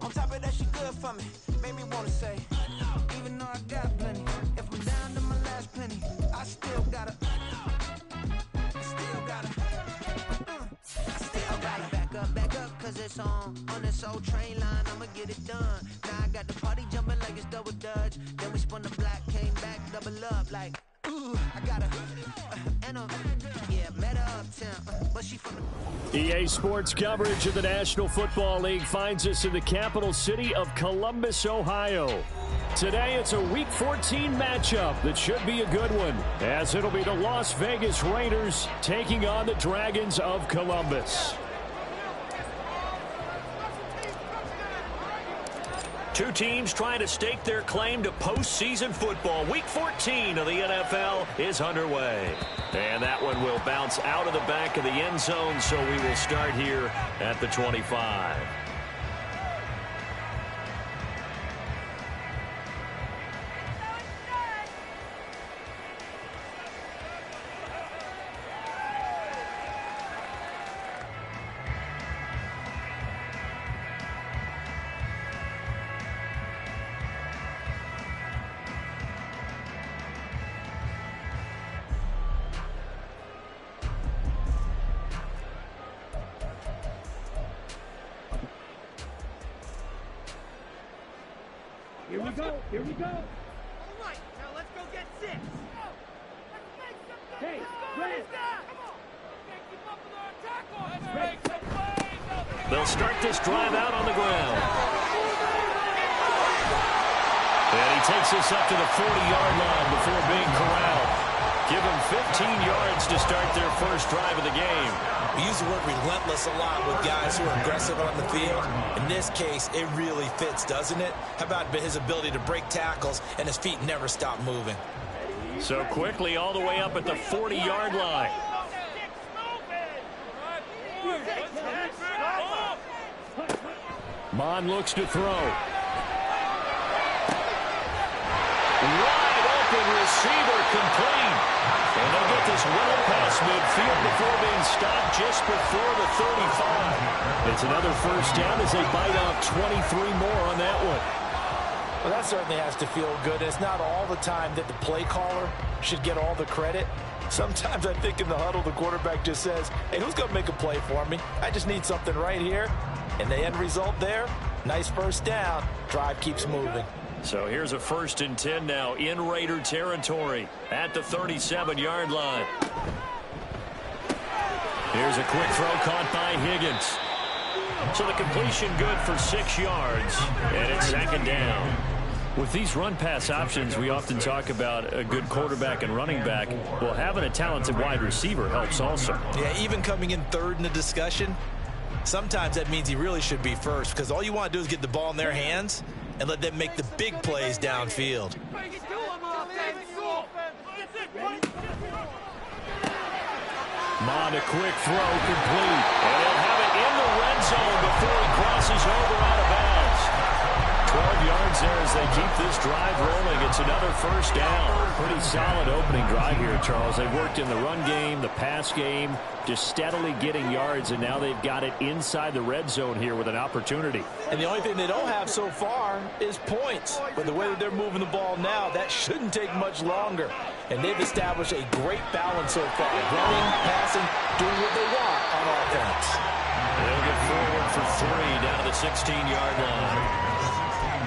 On top of that, she good for me. Made me wanna say, even though I got plenty, if I'm down to my last penny, I still gotta back up, cause it's on this old train line, I'ma get it done. Now I got the party jumping like it's double dutch. Then we spun the block, came back, double up like, ooh, I gotta, yeah, met her uptown, but she from the... EA Sports coverage of the National Football League finds us in the capital city of Columbus, Ohio. Today, it's a Week 14 matchup that should be a good one, as it'll be the Las Vegas Raiders taking on the Dragons of Columbus. Two teams trying to stake their claim to postseason football. Week 14 of the NFL is underway. And that one will bounce out of the back of the end zone, so we will start here at the 25. Here we go. All right, now let's go get 6. Hey, Red. They'll start this drive out on the ground. And he takes this up to the 40-yard line before being corralled. Give them 15 yards to start their first drive of the game. We use the word relentless a lot with guys who are aggressive on the field. In this case, it really fits, doesn't it? How about his ability to break tackles and his feet never stop moving? So quickly all the way up at the 40-yard line. Mon looks to throw. Wide open receiver complete. And they'll get this well past midfield before being stopped just before the 35. It's another first down as they bite off 23 more on that one. Well, that certainly has to feel good. It's not all the time that the play caller should get all the credit. Sometimes I think in the huddle, the quarterback just says, hey, who's going to make a play for me? I just need something right here. And the end result there, nice first down. Drive keeps moving. So here's a 1st and 10 now in Raider territory at the 37-yard line. Here's a quick throw caught by Higgins. So the completion good for 6 yards, and it's 2nd down. With these run-pass options, we often talk about a good quarterback and running back. Well, having a talented wide receiver helps also. Yeah, even coming in third in the discussion, sometimes that means he really should be first, because all you want to do is get the ball in their hands and let them make the big plays downfield. Mon, a quick throw complete. And he'll have it in the they keep this drive rolling. It's another first down. Pretty solid opening drive here, Charles. They've worked in the run game, the pass game, just steadily getting yards, and now they've got it inside the red zone here with an opportunity. And the only thing they don't have so far is points. But the way that they're moving the ball now, that shouldn't take much longer. And they've established a great balance so far. Running, passing, doing what they want on offense. They'll get forward for 3 down to the 16-yard line.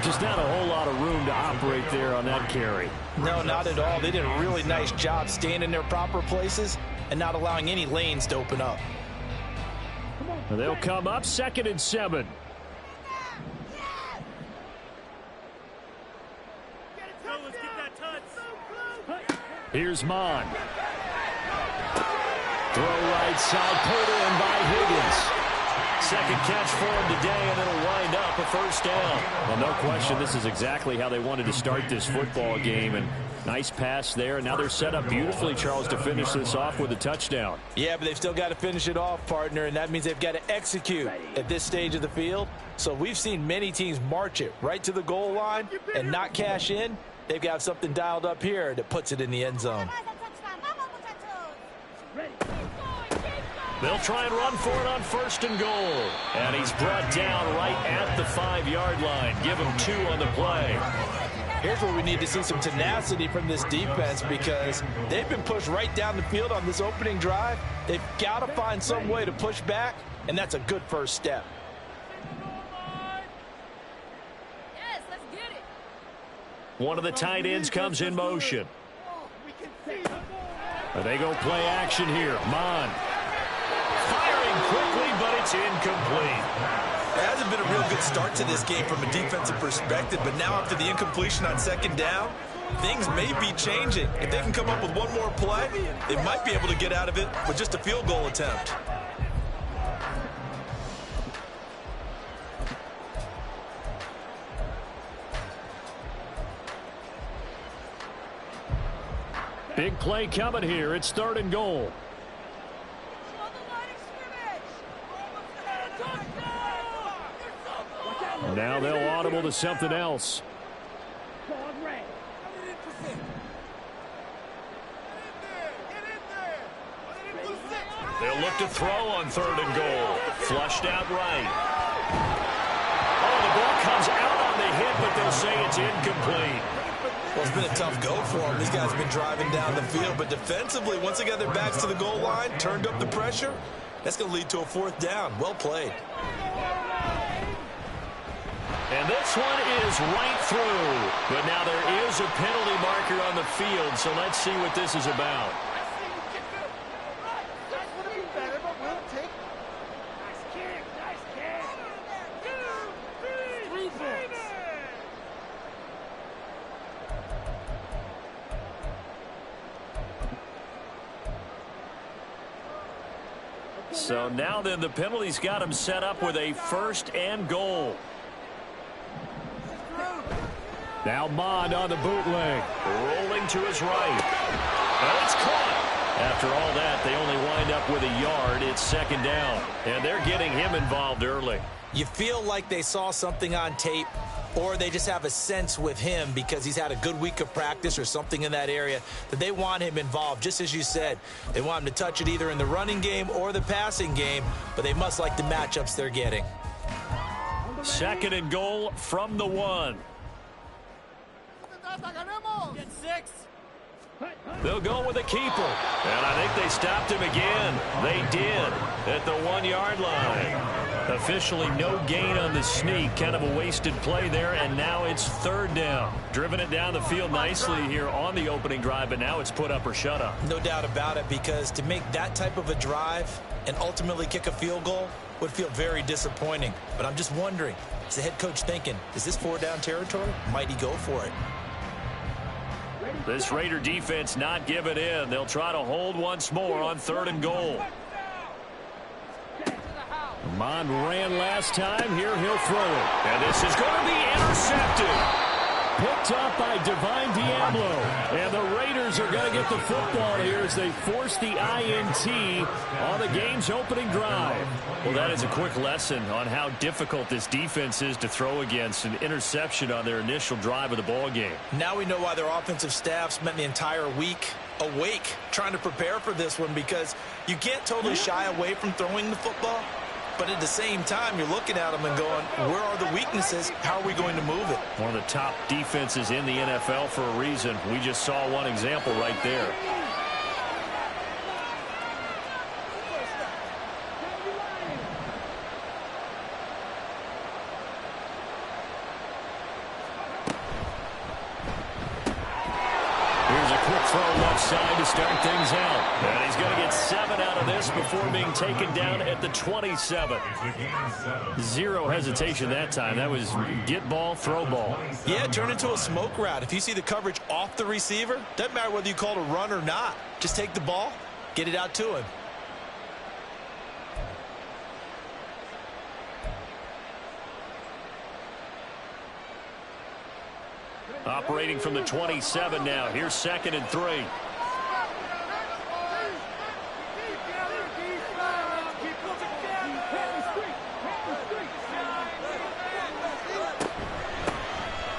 Just not a whole lot of room to operate there on that carry. No, not at all. They did a really nice job staying in their proper places and not allowing any lanes to open up. They'll come up 2nd and 7. Here's Mon. Throw right side, pulled in by Higgins. Second catch for him today, and it'll wind up a first down. Well, no question, this is exactly how they wanted to start this football game. And nice pass there. And now they're set up beautifully, Charles, to finish this off with a touchdown. Yeah, but they've still got to finish it off, partner, and that means they've got to execute at this stage of the field. So we've seen many teams march it right to the goal line and not cash in. They've got something dialed up here that puts it in the end zone. They'll try and run for it on 1st and goal. And he's brought down right at the 5-yard line. Give him 2 on the play. Here's where we need to see some tenacity from this defense because they've been pushed right down the field on this opening drive. They've got to find some way to push back, and that's a good first step. Yes, let's get it. One of the tight ends comes in motion. They go play action here. Mon. Firing quickly, but it's incomplete. It hasn't been a real good start to this game from a defensive perspective, but now after the incompletion on 2nd down, things may be changing. If they can come up with one more play, they might be able to get out of it with just a field goal attempt. Big play coming here. It's 3rd and goal. Now they'll audible to something else. They'll look to throw on 3rd and goal. Flushed out right. Oh, the ball comes out on the hit, but they'll say it's incomplete. Well, it's been a tough go for them. These guys have been driving down the field, but defensively, once they got their backs to the goal line, turned up the pressure, that's going to lead to a 4th down. Well played. And this one is right through. But now there is a penalty marker on the field, so let's see what this is about. So now then the penalty's got him set up with a 1st and goal. Now Mon on the bootleg. Rolling to his right. And it's caught. After all that, they only wind up with a yard. It's 2nd down. And they're getting him involved early. You feel like they saw something on tape, or they just have a sense with him because he's had a good week of practice or something in that area that they want him involved. Just as you said, they want him to touch it either in the running game or the passing game, but they must like the matchups they're getting. 2nd and goal from the 1. Get 6. They'll go with a keeper. And I think they stopped him again. They did at the 1-yard line. Officially no gain on the sneak. Kind of a wasted play there, and now it's 3rd down. Driven it down the field nicely here on the opening drive, but now it's put up or shut up. No doubt about it, because to make that type of a drive and ultimately kick a field goal would feel very disappointing. But I'm just wondering, is the head coach thinking, is this 4-down territory? Might he go for it? This Raider defense not giving in. They'll try to hold once more on 3rd and goal. Mon ran last time. Here he'll throw it. And this is going to be intercepted. Picked up by Divine Diablo. And the Raiders are going to get the football here as they force the INT on the game's opening drive. Well, that is a quick lesson on how difficult this defense is to throw against. An interception on their initial drive of the ball game. Now we know why their offensive staff spent the entire week awake trying to prepare for this one, because you can't totally shy away from throwing the football, but at the same time you're looking at them and going, where are the weaknesses? How are we going to move it? One of the top defenses in the NFL for a reason. We just saw one example right there. Side to start things out. And he's going to get 7 out of this before being taken down at the 27. Zero hesitation that time. That was get ball, throw ball. Yeah, turn into a smoke route. If you see the coverage off the receiver, doesn't matter whether you call it a run or not. Just take the ball, get it out to him. Operating from the 27 now. Here's 2nd and 3.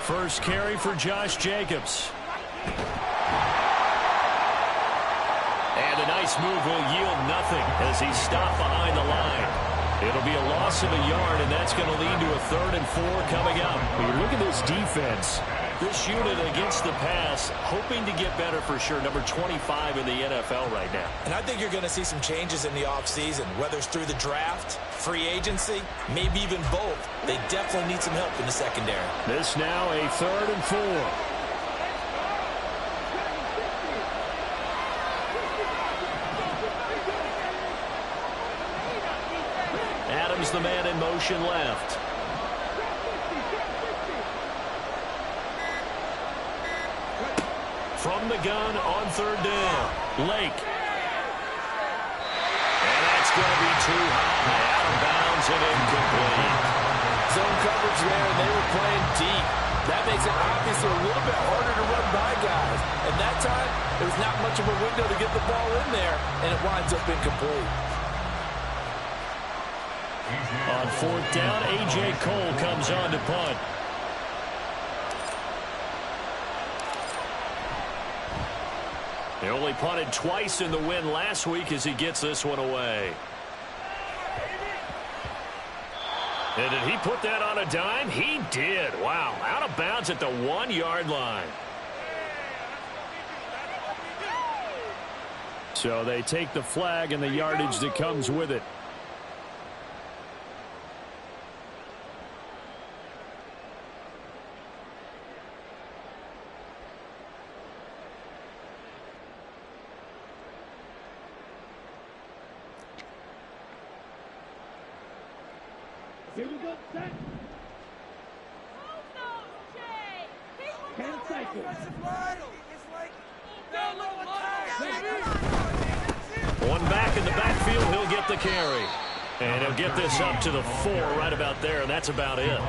First carry for Josh Jacobs. And a nice move will yield nothing as he's stopped behind the line. It'll be a loss of a yard, and that's going to lead to a 3rd and 4 coming up. When you look at this defense, this unit against the pass, hoping to get better for sure. Number 25 in the NFL right now. And I think you're going to see some changes in the offseason, whether it's through the draft, free agency, maybe even both. They definitely need some help in the secondary. This now a 3rd and 4. Adams, the man in motion left. From the gun on 3rd down. Lake. And that's going to be too high. Out of bounds and incomplete. Zone coverage there, and they were playing deep. That makes it obviously a little bit harder to run by guys. And that time, there was not much of a window to get the ball in there, and it winds up incomplete. On 4th down, A.J. Cole comes on to punt. They only punted twice in the win last week as he gets this one away. And did he put that on a dime? He did. Wow. Out of bounds at the 1-yard line. So they take the flag and the yardage that comes with it. Here we go, set. 10 seconds. One back in the backfield, he'll get the carry. And he'll get this up to the 4 right about there, and that's about it.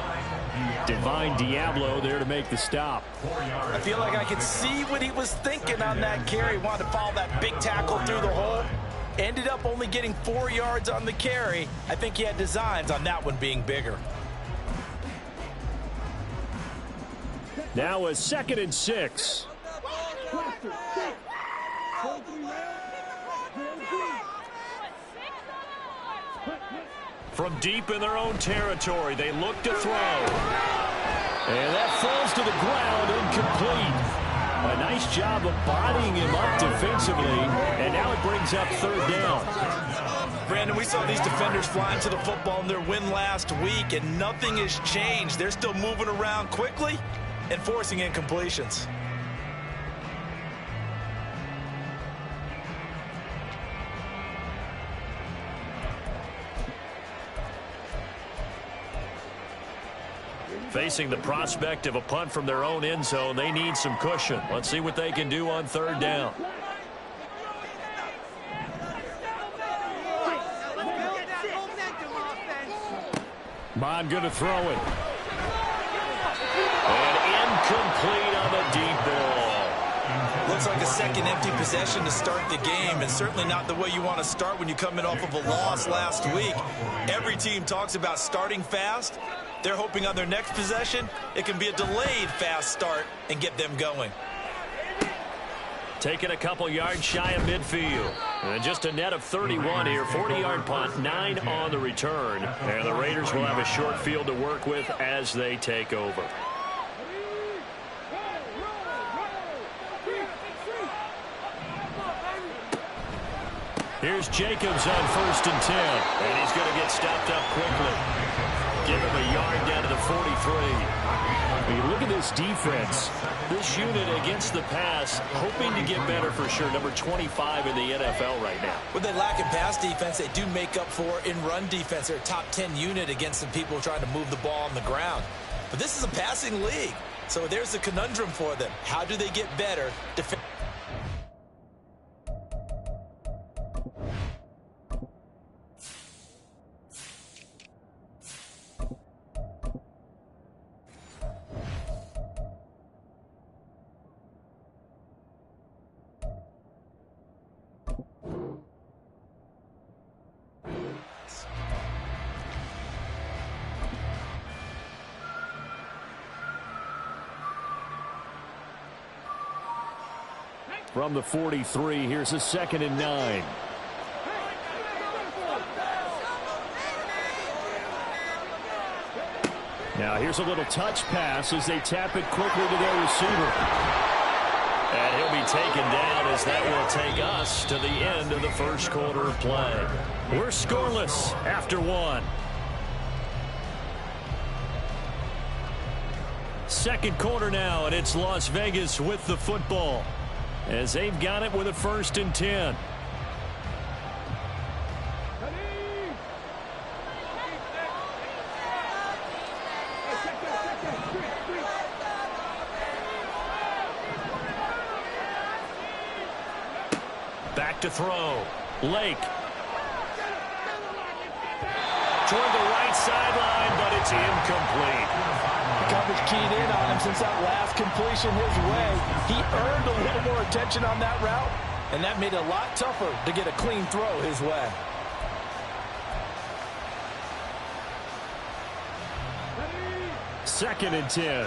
Divine Diablo there to make the stop. I feel like I could see what he was thinking on that carry. Wanted to follow that big tackle through the hole. Ended up only getting 4 yards on the carry. I think he had designs on that one being bigger. Now a 2nd and 6. From deep in their own territory, they look to throw. And that falls to the ground, incomplete. A nice job of bodying him up defensively, and now it brings up 3rd down. Brandon, we saw these defenders flying to the football in their win last week, and nothing has changed. They're still moving around quickly and forcing incompletions. Facing the prospect of a punt from their own end zone, they need some cushion. Let's see what they can do on 3rd down. Bond going to throw it. And incomplete on the deep ball. looks like a second empty possession to start the game, and certainly not the way you want to start when you come in off of a loss last week. Every team talks about starting fast. They're hoping on their next possession, it can be a delayed fast start and get them going. Taking a couple yards shy of midfield. And just a net of 31 here. 40-yard punt, 9 on the return. And the Raiders will have a short field to work with as they take over. Here's Jacobs on 1st and 10. And he's going to get stopped up quickly. Give him a yard down to the 43. When you look at this defense, this unit against the pass, hoping to get better for sure. Number 25 in the NFL right now. What they lack in pass defense, they do make up for in run defense. They're a top 10 unit against the people trying to move the ball on the ground. But this is a passing league. So there's a conundrum for them. How do they get better defensively? From the 43, here's a 2nd and 9. Now here's a little touch pass as they tap it quickly to their receiver. And he'll be taken down as that will take us to the end of the first quarter of play. We're scoreless after 1. Second quarter now, and it's Las Vegas with the football, as they've got it with a 1st and 10. Back to throw. Lake. Toward the right sideline, but it's incomplete. The coverage keyed in on him since that last completion his way. He earned a little more attention on that route, and that made it a lot tougher to get a clean throw his way. Second and 10.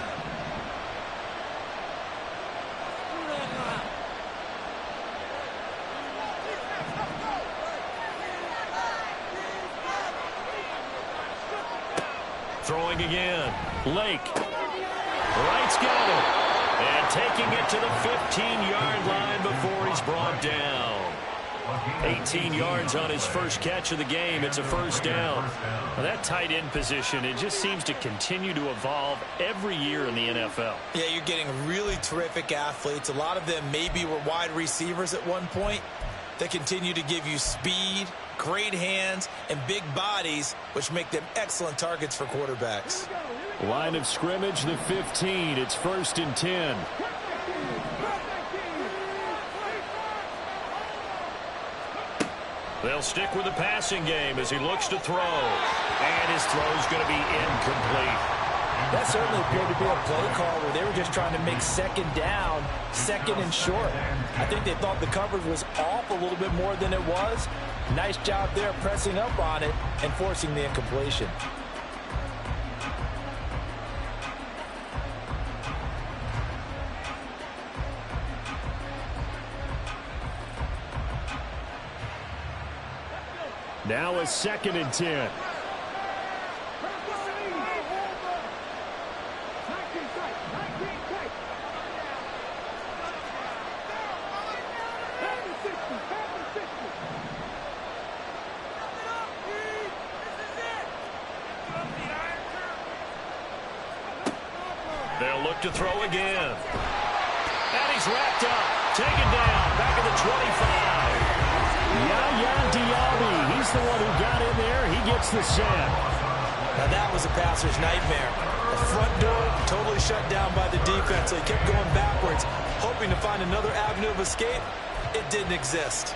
Throwing again. Lake. Wright's got it. And taking it to the 15-yard line before he's brought down. 18 yards on his first catch of the game. It's a 1st down. Well, that tight end position, it just seems to continue to evolve every year in the NFL. Yeah, you're getting really terrific athletes. A lot of them maybe were wide receivers at one point. They continue to give you speed, great hands, and big bodies, which make them excellent targets for quarterbacks. Line of scrimmage, the 15. It's 1st and 10. They'll stick with the passing game as he looks to throw. And his throw's going to be incomplete. That certainly appeared to be a play call where they were just trying to make 2nd down, 2nd and short. I think they thought the coverage was off a little bit more than it was. Nice job there pressing up on it and forcing the incompletion. Now a 2nd and 10. They'll look to throw again. And he's wrapped up. Taken down. Back at the 25. Yaya Diaby. He's the one who got in there. He gets the sack. Now that was a passer's nightmare. The front door totally shut down by the defense. So he kept going backwards, hoping to find another avenue of escape. It didn't exist.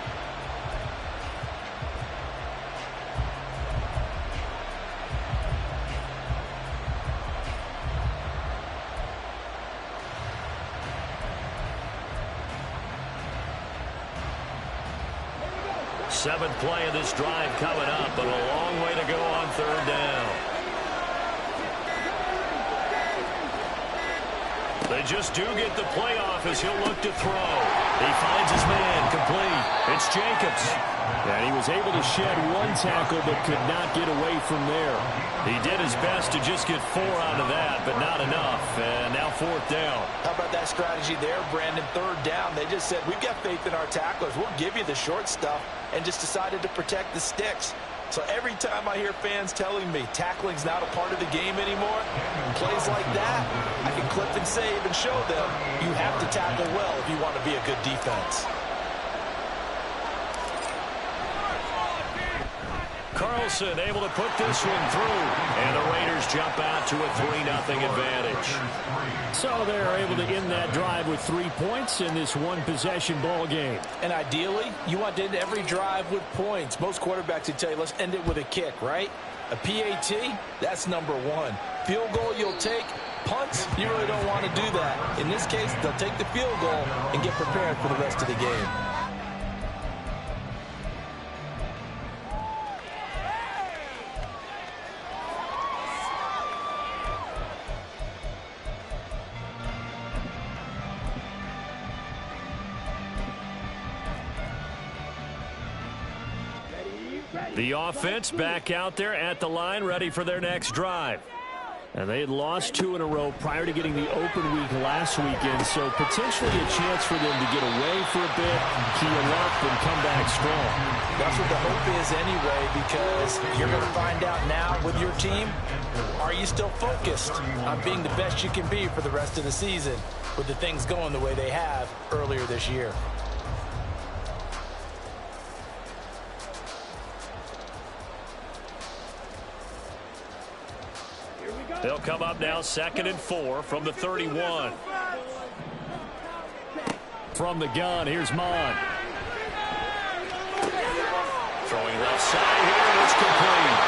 Seventh play of this drive coming up, but a long way to go on third down. They just do get the playoff as he'll look to throw. He finds his man, complete. It's Jacobs. And he was able to shed one tackle but could not get away from there. He did his best to just get 4 out of that, but not enough. And now fourth down. How about that strategy there, Brandon? Third down. They just said, we've got faith in our tacklers. We'll give you the short stuff, and just decided to protect the sticks. So every time I hear fans telling me tackling's not a part of the game anymore, plays like that, I can clip and save and show them you have to tackle well if you want to be a good defense. Carlson able to put this one through. And the Raiders jump out to a 3-0 advantage. So they're able to end that drive with 3 points in this one-possession ball game. And ideally, you want to end every drive with points. Most quarterbacks would tell you, let's end it with a kick, right? A PAT, that's number 1. Field goal you'll take. Punts, you really don't want to do that. In this case, they'll take the field goal and get prepared for the rest of the game. The offense back out there at the line, ready for their next drive. And they had lost 2 in a row prior to getting the open week last weekend, so potentially a chance for them to get away for a bit, heal up, and come back strong. That's what the hope is anyway, because you're going to find out now with your team, are you still focused on being the best you can be for the rest of the season with the things going the way they have earlier this year? They'll come up now 2nd and 4 from the 31. From the gun, here's Mon. Throwing left side here, and it's complete.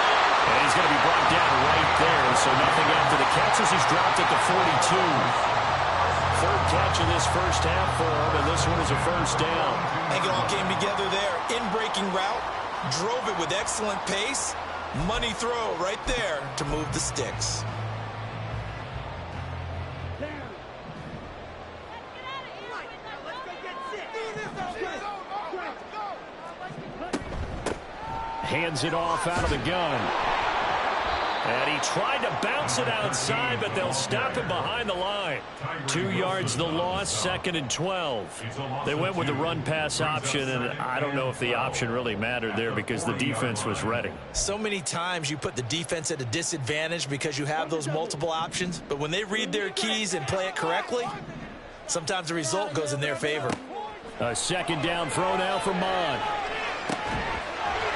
And he's going to be brought down right there, so nothing after the catches. He's dropped at the 42. Third catch of this first half for him, and this one is a first down. I think it all came together there. In-breaking route, drove it with excellent pace. Money throw right there to move the sticks. Hands it off out of the gun. And he tried to bounce it outside, but they'll stop him behind the line. 2 yards the loss, 2nd and 12. They went with the run-pass option, and I don't know if the option really mattered there because the defense was ready. So many times you put the defense at a disadvantage because you have those multiple options, but when they read their keys and play it correctly, sometimes the result goes in their favor. A second down throw now for Mon.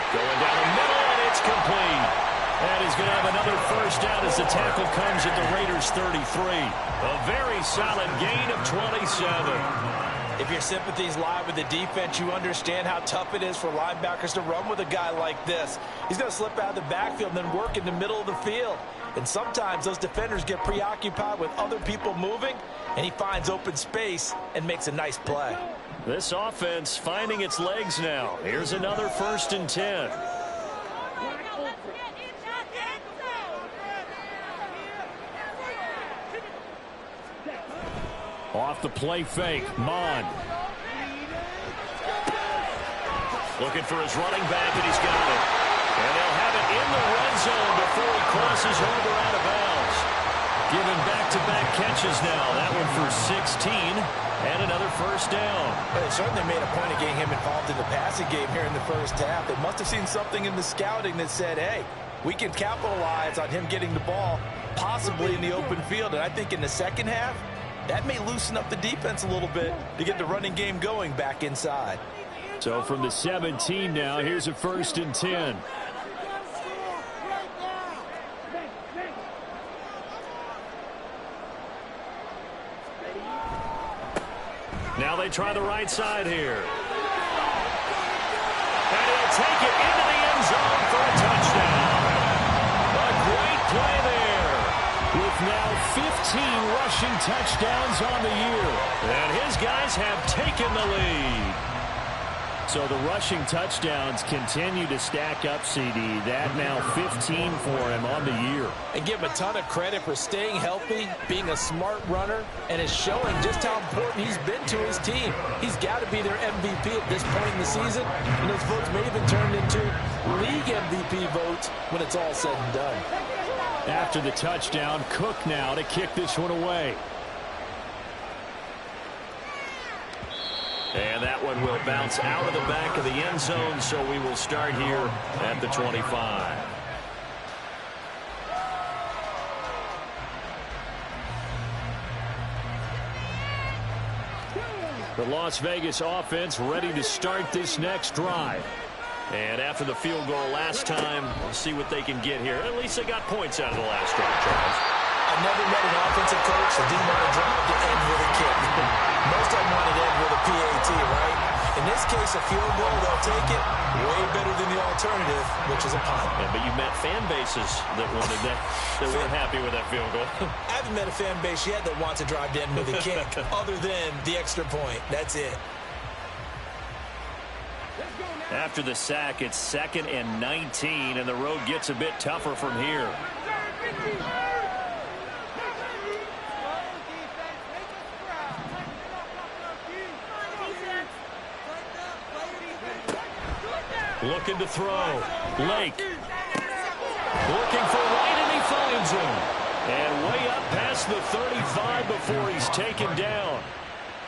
Going down the middle, and it's complete. And he's going to have another first down as the tackle comes at the Raiders' 33. A very solid gain of 27. If your sympathies lie with the defense, you understand how tough it is for linebackers to run with a guy like this. He's going to slip out of the backfield and then work in the middle of the field. And sometimes those defenders get preoccupied with other people moving, and he finds open space and makes a nice play. This offense finding its legs now. Here's another 1st and 10. Off the play fake, Mon. Looking for his running back, and he's got it. And they'll have it in the red zone before he crosses over out of bounds. Giving back-to-back catches now. That one for 16 and another first down. Well, they certainly made a point of getting him involved in the passing game here in the first half. They must have seen something in the scouting that said, hey, we can capitalize on him getting the ball, possibly in the open field. And I think in the second half, that may loosen up the defense a little bit to get the running game going back inside. So from the 17 now, here's a 1st and 10. Now they try the right side here. And he'll take it into the end zone for a touchdown. A great play there. With now 15 rushing touchdowns on the year. And his guys have taken the lead. So the rushing touchdowns continue to stack up, CD. That now 15 for him on the year. And give him a ton of credit for staying healthy, being a smart runner, and is showing just how important he's been to his team. He's got to be their MVP at this point in the season, and those votes may even turn into league MVP votes when it's all said and done. After the touchdown, Cook now to kick this one away. And that one will bounce out of the back of the end zone, so we will start here at the 25. The Las Vegas offense ready to start this next drive. And after the field goal last time, we'll see what they can get here. At least they got points out of the last drive, Charles. I've never met an offensive coach that didn't want to drive to end with a kick. Most of them want to end with a PAT, right? In this case, a field goal, they'll take it. Way better than the alternative, which is a punt. Yeah, but you met fan bases that wanted that weren't happy with that field goal. I haven't met a fan base yet that wants to drive to end with a kick, other than the extra point. That's it. After the sack, it's 2nd and 19, and the road gets a bit tougher from here. Looking to throw. Lake. Looking for right, and he finds him. And way up past the 35 before he's taken down.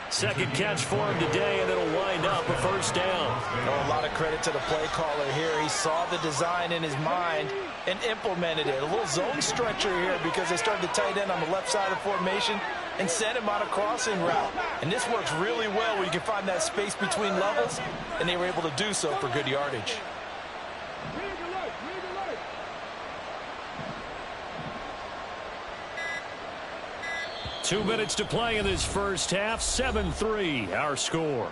Second catch for him today, and it'll wind up a first down. A lot of credit to the play caller here. He saw the design in his mind and implemented it. A little zone stretcher here because they started the tight end on the left side of the formation and sent him on a crossing route. And this works really well where you can find that space between levels, and they were able to do so for good yardage. 2 minutes to play in this first half. 7-3 our score.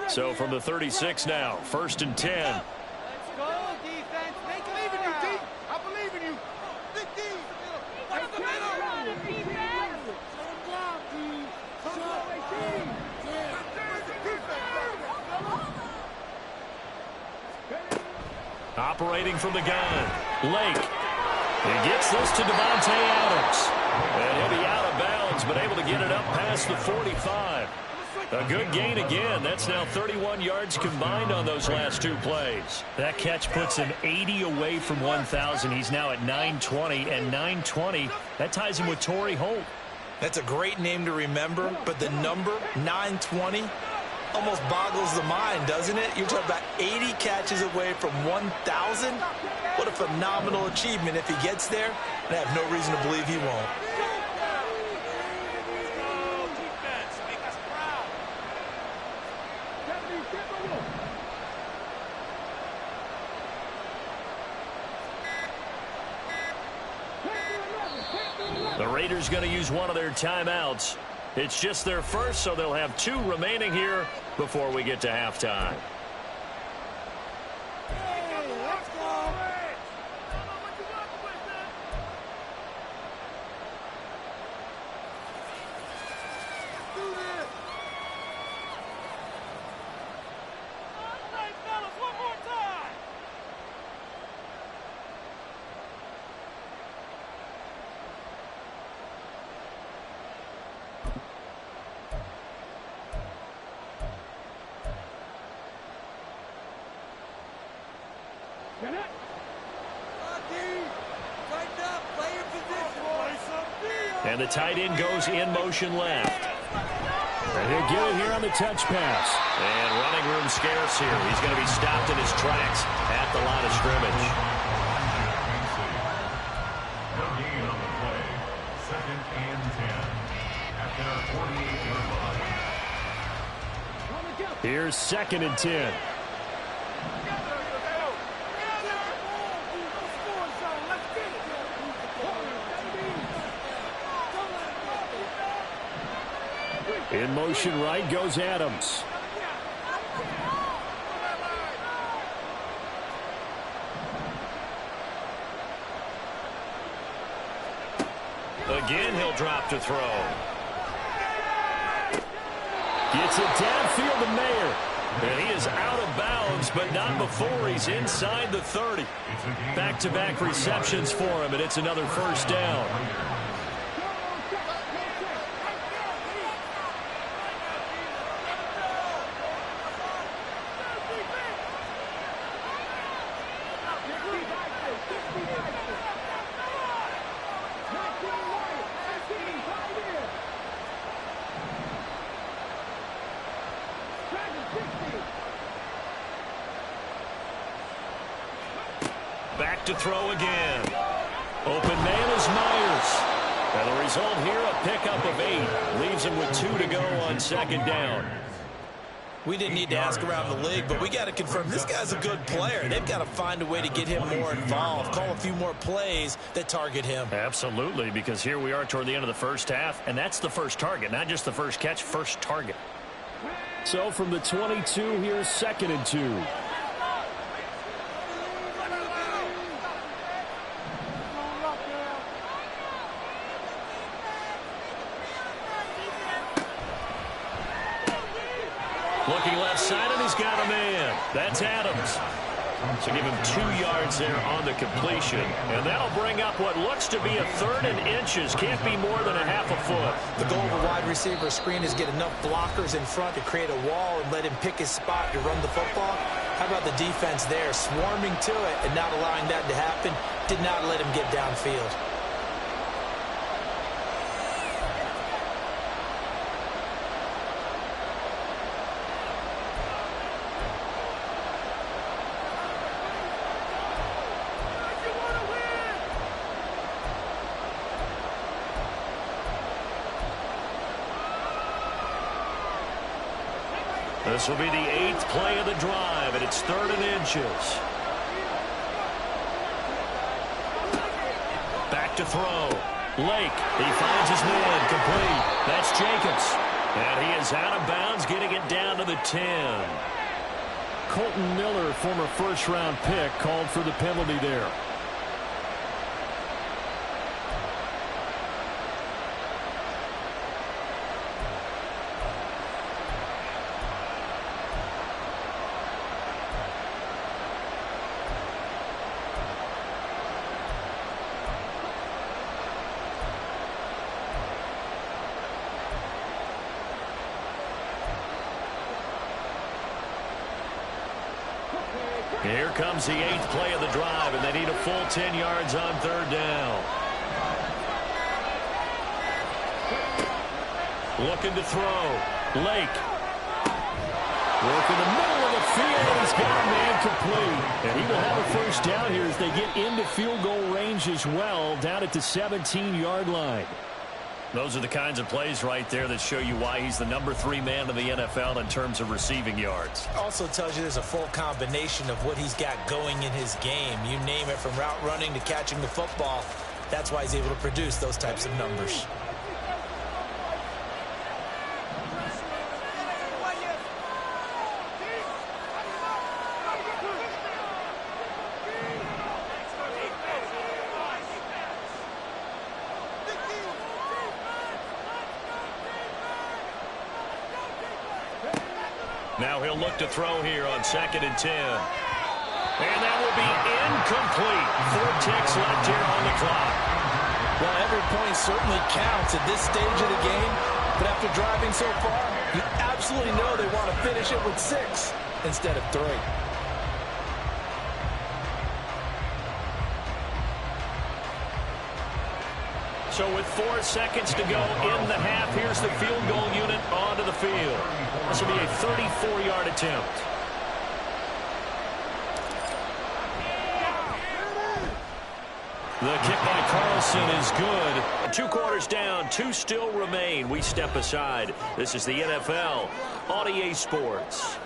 So from the 36 now, 1st and 10. Operating from the gun. Lake. He gets this to Devontae Adams. And he'll be out of bounds, but able to get it up past the 45. A good gain again. That's now 31 yards combined on those last 2 plays. That catch puts him 80 away from 1,000. He's now at 920, and 920, that ties him with Torrey Holt. That's a great name to remember, but the number 920 almost boggles the mind, doesn't it? You're talking about 80 catches away from 1,000. What a phenomenal achievement if he gets there, and I have no reason to believe he won't. The Raiders going to use one of their timeouts. It's just their first, so they'll have 2 remaining here before we get to halftime. And the tight end goes in motion left. And he'll get it here on the touch pass. And running room scarce here. He's going to be stopped in his tracks at the line of scrimmage. Here's 2nd and 10. In motion right goes Adams. Again, he'll drop to throw. Gets it downfield to Mayer. And he is out of bounds, but not before he's inside the 30. Back-to-back receptions for him, and it's another first down. Back to throw again. Open man is Myers. And the result here, a pickup of 8. Leaves him with 2 to go on second down. We didn't need to ask around the league, but we got to confirm this guy's a good player. They've got to find a way to get him more involved, call a few more plays that target him. Absolutely, because here we are toward the end of the first half, and that's the first target, not just the first catch, first target. So from the 22, here's 2nd and 2. Looking left side, and he's got a man. That's Adams. So give him 2 yards there on the completion. And that'll bring up what looks to be a 3rd and inches. Can't be more than a half a foot. The goal of a wide receiver screen is get enough blockers in front to create a wall and let him pick his spot to run the football. How about the defense there, swarming to it and not allowing that to happen? Did not let him get downfield. This will be the 8th play of the drive, and it's 3rd and inches. Back to throw. Lake, he finds his man, complete. That's Jacobs. And he is out of bounds, getting it down to the 10. Colton Miller, former first-round pick, called for the penalty there. Here comes the 8th play of the drive, and they need a full 10 yards on 3rd down. Looking to throw. Lake. Work in the middle of the field. He's got a man complete. And he will have a first down here as they get into field goal range as well, down at the 17-yard line. Those are the kinds of plays right there that show you why he's the number 3 man in the NFL in terms of receiving yards. Also tells you there's a full combination of what he's got going in his game. You name it, from route running to catching the football. That's why he's able to produce those types of numbers. Now he'll look to throw here on 2nd and 10. And that will be incomplete. 4 ticks left here on the clock. Well, every point certainly counts at this stage of the game. But after driving so far, you absolutely know they want to finish it with 6 instead of 3. So with 4 seconds to go in the half, here's the field goal unit onto the field. This will be a 34-yard attempt. The kick by Carlson is good. 2 quarters down, 2 still remain. We step aside. This is the NFL on EA Sports.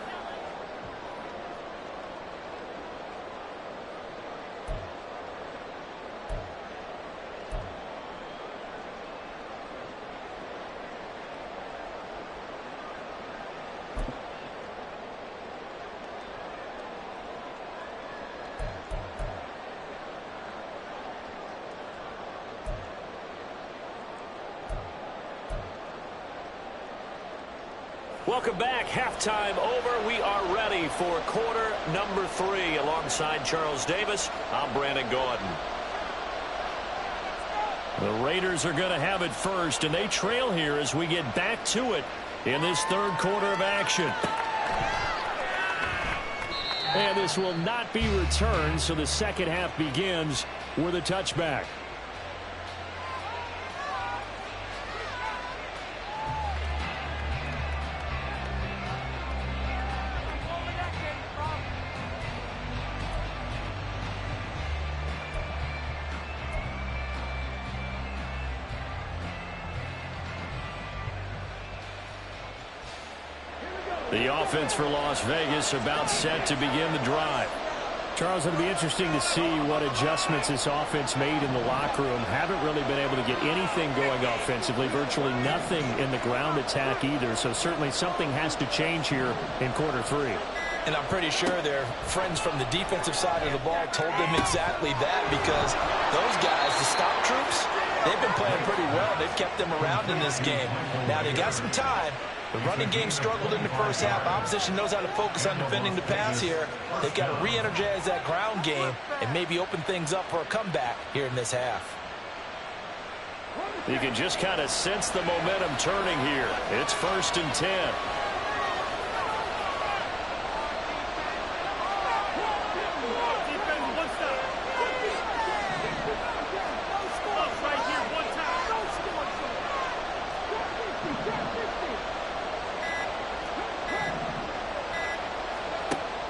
Welcome back. Halftime over. We are ready for quarter number 3. Alongside Charles Davis, I'm Brandon Gordon. The Raiders are going to have it first, and they trail here as we get back to it in this third quarter of action. And this will not be returned, so the second half begins with a touchback. The offense for Las Vegas about set to begin the drive. Charles, it'll be interesting to see what adjustments this offense made in the locker room. Haven't really been able to get anything going offensively. Virtually nothing in the ground attack either. So certainly something has to change here in quarter 3. And I'm pretty sure their friends from the defensive side of the ball told them exactly that, because those guys, the stop troops, they've been playing pretty well. They've kept them around in this game. Now they got some time. The running game struggled in the first half. Opposition knows how to focus on defending the pass here. They've got to re-energize that ground game and maybe open things up for a comeback here in this half. You can just kind of sense the momentum turning here. It's 1st and 10.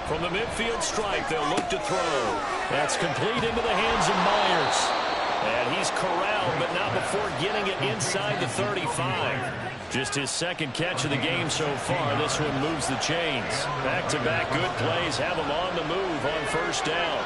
From the midfield stripe, they'll look to throw. That's complete into the hands of Myers. And he's corralled, but not before getting it inside the 35. Just his second catch of the game so far. This one moves the chains. Back-to-back good plays have him on the move on first down.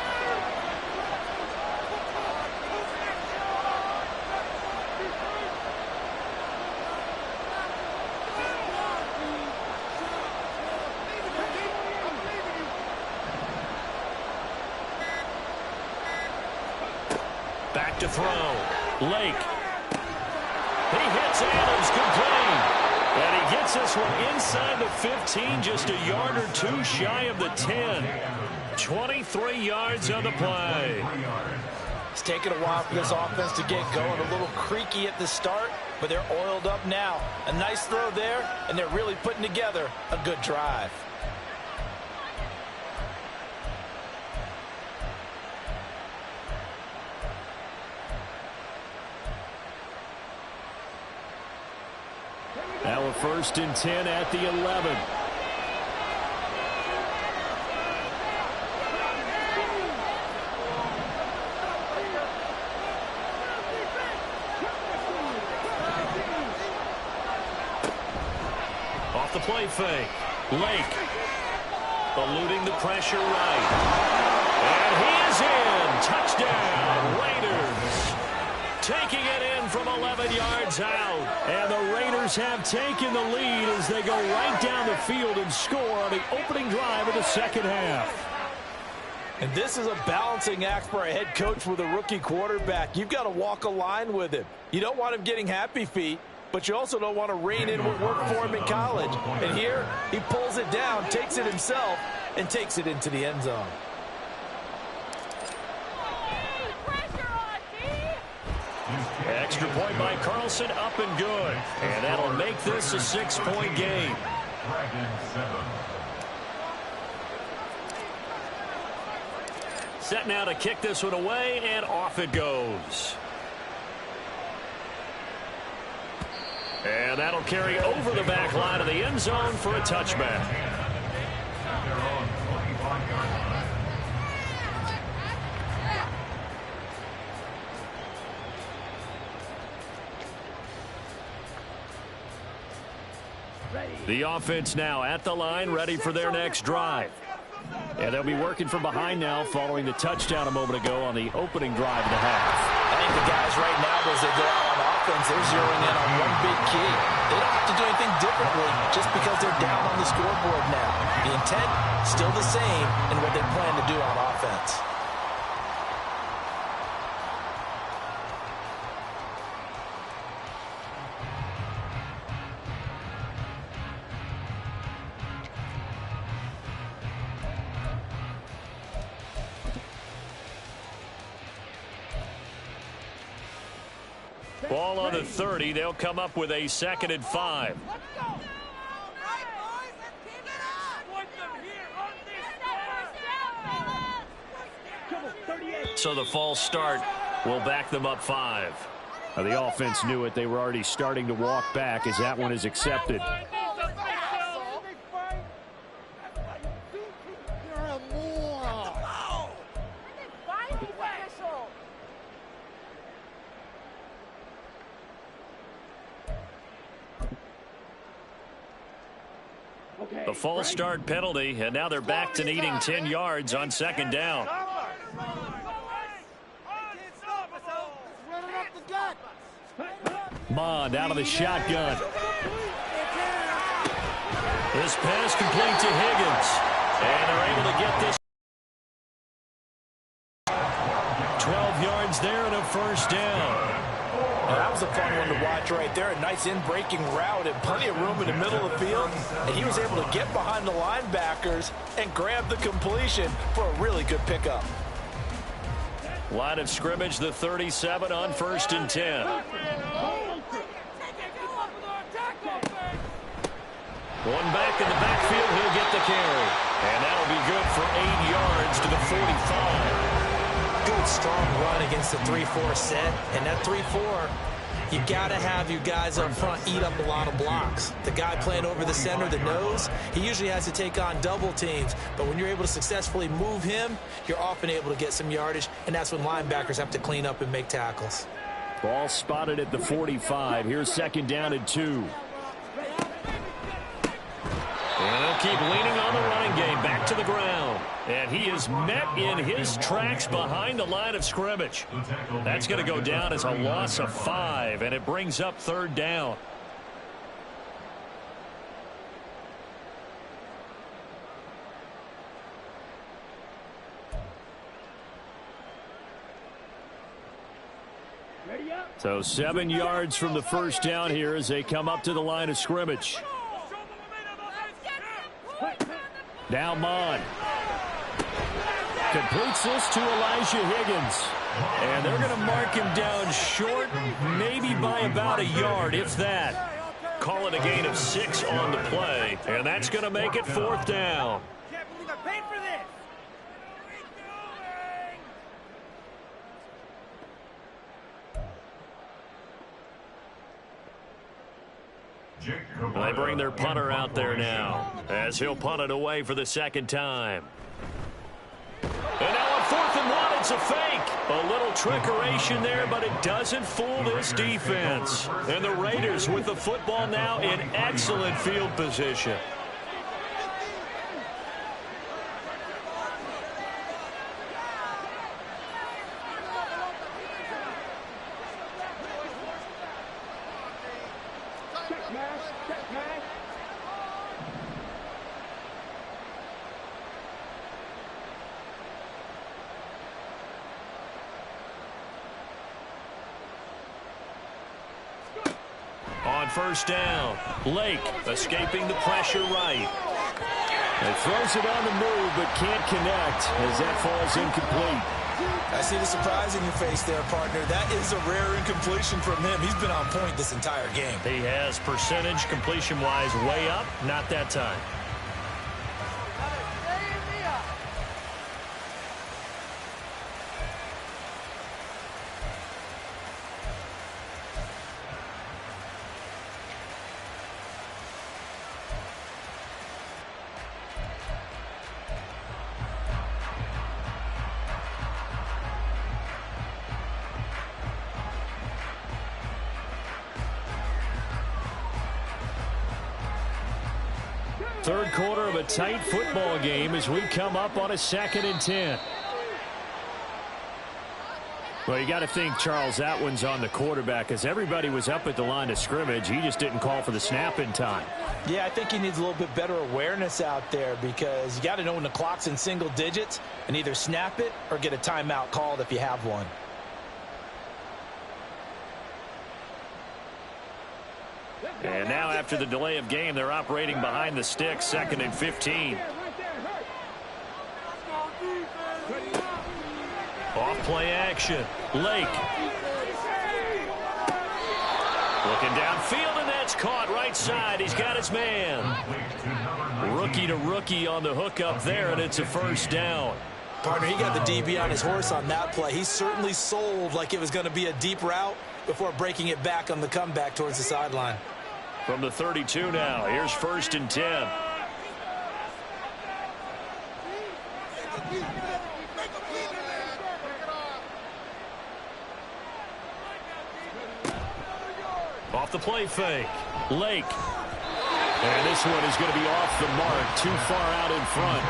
Back to throw. Lake. He hits Adams complete. And he gets this one inside the 15, just a yard or two shy of the 10. 23 yards on the play. It's taken a while for this offense to get going. A little creaky at the start, but they're oiled up now. A nice throw there, and they're really putting together a good drive. Now a 1st and 10 at the 11. Off the play fake. Lake. Eluding the pressure right. And he is in. Touchdown, Raiders. Taking it in from 11 yards out. And the Raiders have taken the lead as they go right down the field and score on the opening drive of the second half. And this is a balancing act for a head coach with a rookie quarterback. You've got to walk a line with him. You don't want him getting happy feet, but you also don't want to rein in what worked for him in college. And here, he pulls it down, takes it himself, and takes it into the end zone. Extra point by Carlson, up and good. And that'll make this a 6-point game. Set now to kick this one away, and off it goes. And that'll carry over the back line of the end zone for a touchback. The offense now at the line, ready for their next drive. And they'll be working from behind now following the touchdown a moment ago on the opening drive of the half. I think the guys right now, as they go out on offense, they're zeroing in on one big key. They don't have to do anything differently just because they're down on the scoreboard now. The intent, still the same in what they plan to do on offense. Ball on the 30. They'll come up with a 2nd and 5. So the false start will back them up 5. The offense knew it. They were already starting to walk back as that one is accepted. The false start penalty, and now they're back to needing 10 yards on 2nd down. Mond out of the shotgun. This pass complete to Higgins. And they're able to get this 12 yards there and a 1st down. Well, that was a fun one to watch right there. A nice in-breaking route and plenty of room in the middle of the field. And he was able to get behind the linebackers and grab the completion for a really good pickup. Line of scrimmage, the 37 on 1st and 10. One back in the backfield, he'll get the carry. And that'll be good for 8 yards to the 45. Good, strong run against the 3-4 set. And that 3-4, you got to have your guys up front eat up a lot of blocks. The guy playing over the center, the nose, he usually has to take on double teams. But when you're able to successfully move him, you're often able to get some yardage. And that's when linebackers have to clean up and make tackles. Ball spotted at the 45. Here's 2nd down and 2. And they'll keep leaning on the running game back to the ground. And he is met in his tracks behind the line of scrimmage. That's going to go down as a loss of 5, and it brings up 3rd down. So 7 yards from the 1st down here as they come up to the line of scrimmage. Now Mond completes this to Elijah Higgins. And they're going to mark him down short, maybe by about a yard, if that. Call it a gain of 6 on the play, and that's going to make it 4th down. Can't believe I paid for this. They bring their punter out there now as he'll punt it away for the 2nd time. And now on 4th and 1, it's a fake. A little trickeration there, but it doesn't fool this defense. And the Raiders with the football now in excellent field position. On 1st down, Lake escaping the pressure right. He throws it on the move but can't connect as that falls incomplete. I see the surprise in your face there, partner. That is a rare incompletion from him. He's been on point this entire game. He has percentage completion-wise way up, not that time. Third quarter of a tight football game as we come up on a 2nd and 10. Well, you got to think, Charles, that one's on the quarterback as everybody was up at the line of scrimmage. He just didn't call for the snap in time. Yeah, I think he needs a little bit better awareness out there because you got to know when the clock's in single digits and either snap it or get a timeout called if you have one. And now after the delay of game, they're operating behind the sticks, 2nd and 15. Off play action. Lake. Looking downfield, and that's caught right side. He's got his man. Rookie to rookie on the hook up there, and it's a first down. Partner, he got the DB on his horse on that play. He certainly sold like it was going to be a deep route before breaking it back on the comeback towards the sideline. From the 32 now, here's 1st and 10. Off the play fake. Lake. And this one is going to be off the mark, too far out in front.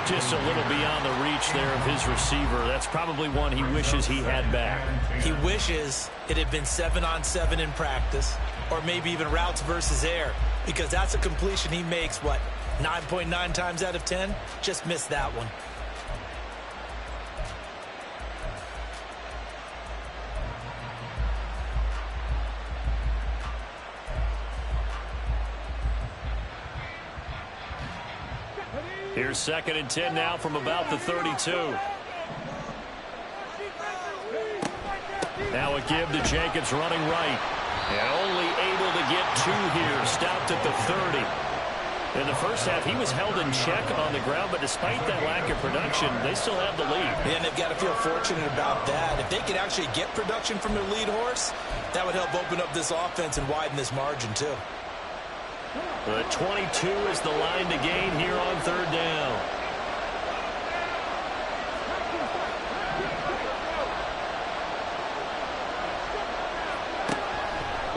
Just a little beyond the reach there of his receiver. That's probably one he wishes he had back. He wishes it had been 7-on-7 in practice, or maybe even routes versus air, because that's a completion he makes, 9.9 times out of 10? Just missed that one. Here's 2nd and 10 now from about the 32. Now a give to Jacobs running right. And only able to get 2 here. Stopped at the 30. In the first half, he was held in check on the ground, but despite that lack of production, they still have the lead. And they've got to feel fortunate about that. If they could actually get production from their lead horse, that would help open up this offense and widen this margin, too. The 22 is the line to gain here on 3rd down.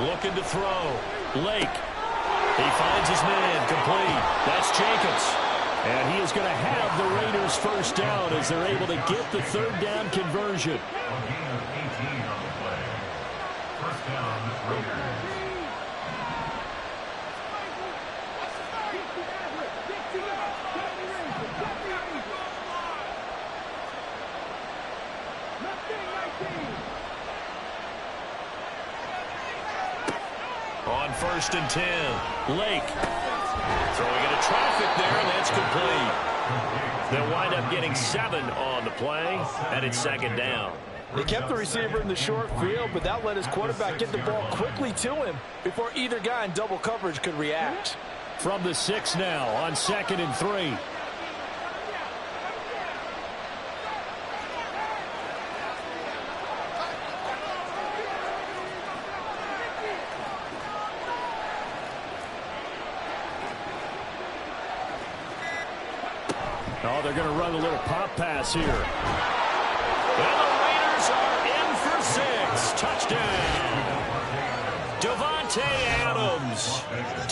Looking to throw. Lake. He finds his man. Complete. That's Jacobs. And he is going to have the Raiders first down as they're able to get the 3rd down conversion. First down, Raiders. On 1st and 10, Lake throwing into traffic there, and that's complete. They'll wind up getting 7 on the play, and it's 2nd down. They kept the receiver in the short field, but that let his quarterback get the ball quickly to him before either guy in double coverage could react. From the 6 now on 2nd and 3. Oh, they're going to run a little pop pass here. And the Raiders are in for 6. Touchdown. Devontae Adams.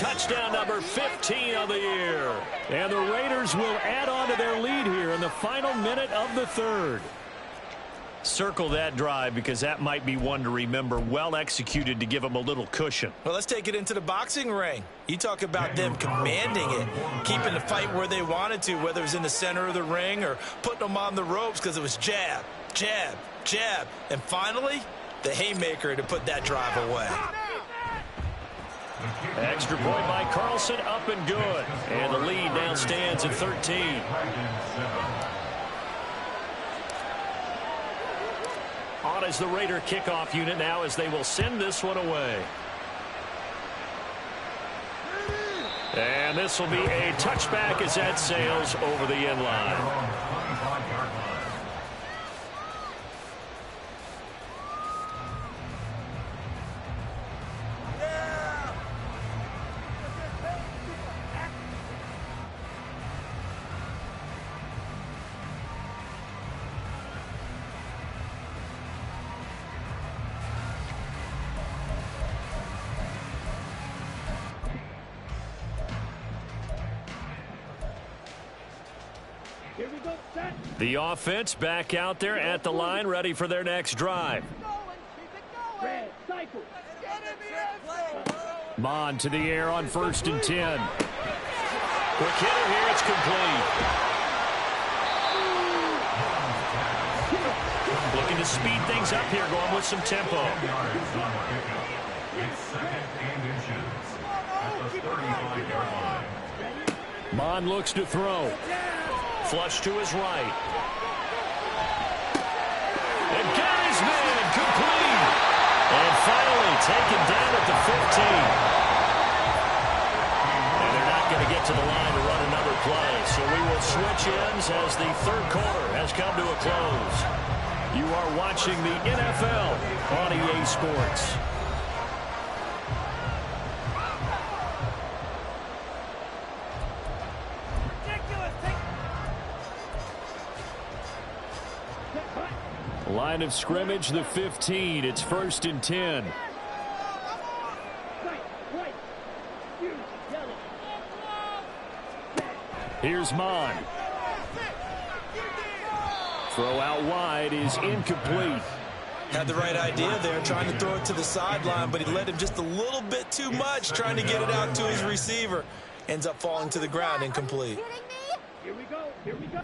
Touchdown number 15 of the year. And the Raiders will add on to their lead here in the final minute of the 3rd. Circle that drive because that might be one to remember. Well executed to give them a little cushion. Well, let's take it into the boxing ring. You talk about them commanding it, keeping the fight where they wanted to, whether it was in the center of the ring or putting them on the ropes because it was jab, jab, jab. And finally, the haymaker to put that drive away. Extra point by Carlson, up and good. And the lead now stands at 13. On as the Raider kickoff unit now as they will send this one away. And this will be a touchback as that sails over the end line. The offense back out there at the line, ready for their next drive. Mon to the air on 1st and 10. Quick hitter here, it's complete. Looking to speed things up here, going with some tempo. Mon looks to throw. Flush to his right. And got his man complete. And finally taken down at the 15. And they're not going to get to the line to run another play. So we will switch ends as the third quarter has come to a close. You are watching the NFL on EA Sports. Line of scrimmage, the 15. It's 1st and 10. Here's Mon. Throw out wide is incomplete. Had the right idea there, trying to throw it to the sideline, but he led him just a little bit too much, trying to get it out to his receiver. Ends up falling to the ground, incomplete.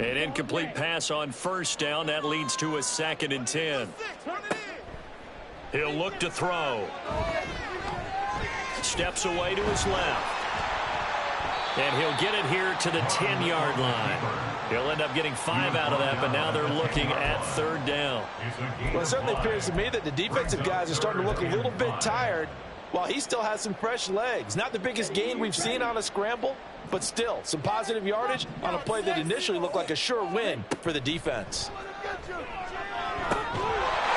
An incomplete pass on 1st down. That leads to a 2nd and 10. He'll look to throw. Steps away to his left. And he'll get it here to the 10-yard line. He'll end up getting 5 out of that, but now they're looking at 3rd down. Well, it certainly appears to me that the defensive guys are starting to look a little bit tired while he still has some fresh legs. Not the biggest gain we've seen on a scramble, but still some positive yardage on a play that initially looked like a sure win for the defense.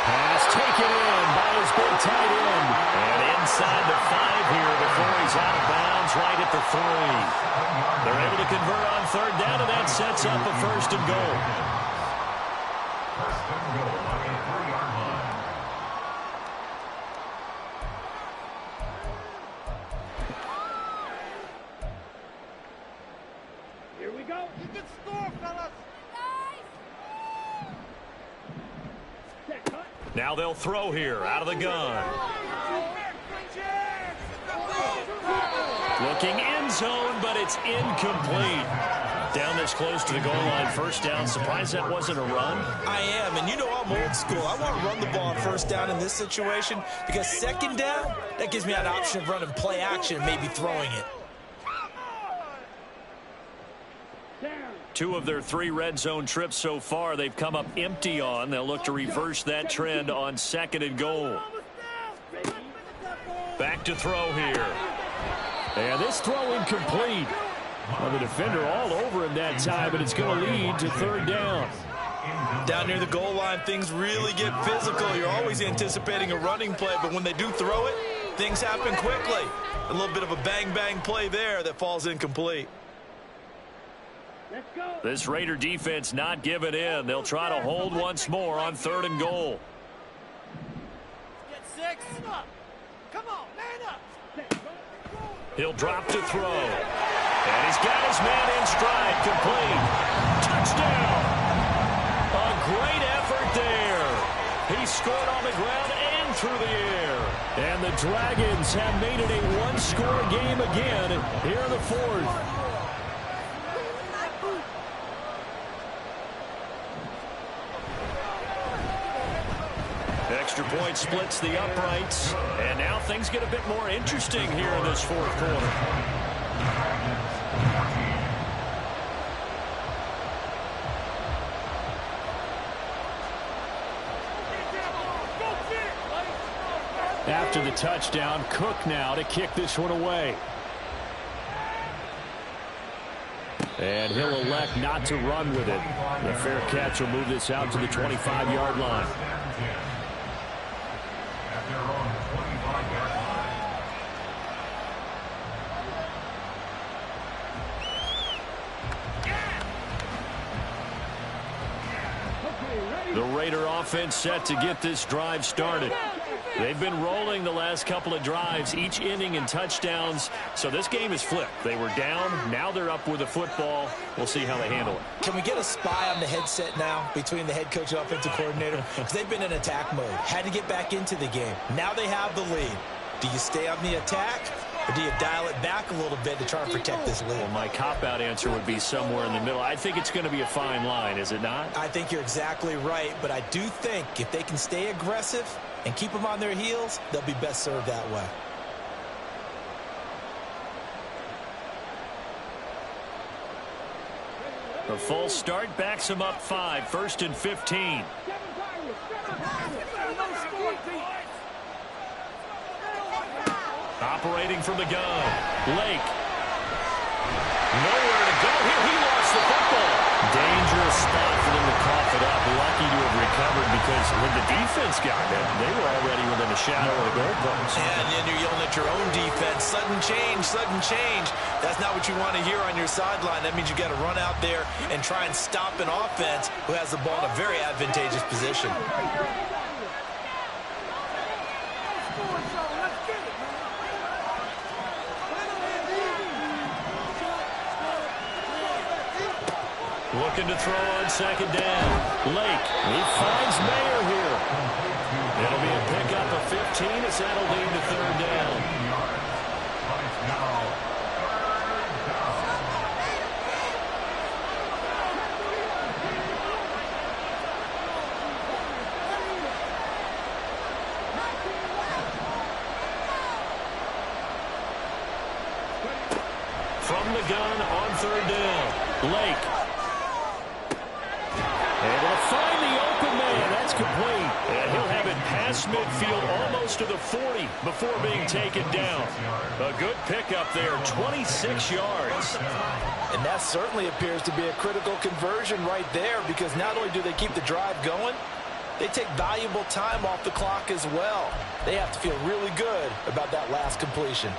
Pass taken in by his big tight end. And inside the 5 here before he's out of bounds right at the 3. They're able to convert on 3rd down, and that sets up a 1st and goal. Here we go. You can score, fellas. Now they'll throw here out of the gun. Looking end zone, but it's incomplete. Down this close to the goal line, 1st down. Surprised that wasn't a run? I am, and you know I'm old school. I want to run the ball on 1st down in this situation because 2nd down, that gives me an option of running play action and maybe throwing it. 2 of their 3 red zone trips so far, they've come up empty on. They'll look to reverse that trend on 2nd and goal. Back to throw here. And this throw incomplete. Well, the defender all over him that time, but it's going to lead to 3rd down. Down near the goal line, things really get physical. You're always anticipating a running play, but when they do throw it, things happen quickly. A little bit of a bang-bang play there that falls incomplete. This Raider defense not giving in. They'll try to hold once more on 3rd and goal. Get 6. Come on, man up. He'll drop to throw. And he's got his man in stride, complete. Touchdown. A great effort there. He scored on the ground and through the air. And the Dragons have made it a one-score game again here in the 4th. Extra point splits the uprights, and now things get a bit more interesting here in this 4th quarter. After the touchdown, Cook now to kick this one away. And he'll elect not to run with it. The fair catch will move this out to the 25-yard line. The Raider offense set to get this drive started. They've been rolling the last couple of drives, each inning in touchdowns. So this game is flipped. They were down. Now they're up with the football. We'll see how they handle it. Can we get a spy on the headset now between the head coach and offensive coordinator? Because they've been in attack mode. Had to get back into the game. Now they have the lead. Do you stay on the attack, or do you dial it back a little bit to try and protect this lead? Well, my cop-out answer would be somewhere in the middle. I think it's going to be a fine line, is it not? I think you're exactly right, but I do think if they can stay aggressive and keep them on their heels, they'll be best served that way. The false start backs him up 5, 1st and 15. Operating from the gun. Lake. Nowhere to go here. He lost the football. Dangerous spot for them to cough it up. Lucky to have recovered because when the defense got them, they were already within a shadow of the goalpost. And then you're yelling at your own defense. Sudden change, sudden change. That's not what you want to hear on your sideline. That means you got to run out there and try and stop an offense who has the ball in a very advantageous position. Looking to throw on second down. Lake. He finds Mayer here. It'll be a pickup of 15 as that'll lead to third down. From the gun on third down. Lake. Able to find the open man. That's complete. And he'll have it past midfield almost to the 40 before being taken down. A good pickup there, 26 yards. And that certainly appears to be a critical conversion right there, because not only do they keep the drive going, they take valuable time off the clock as well. They have to feel really good about that last completion.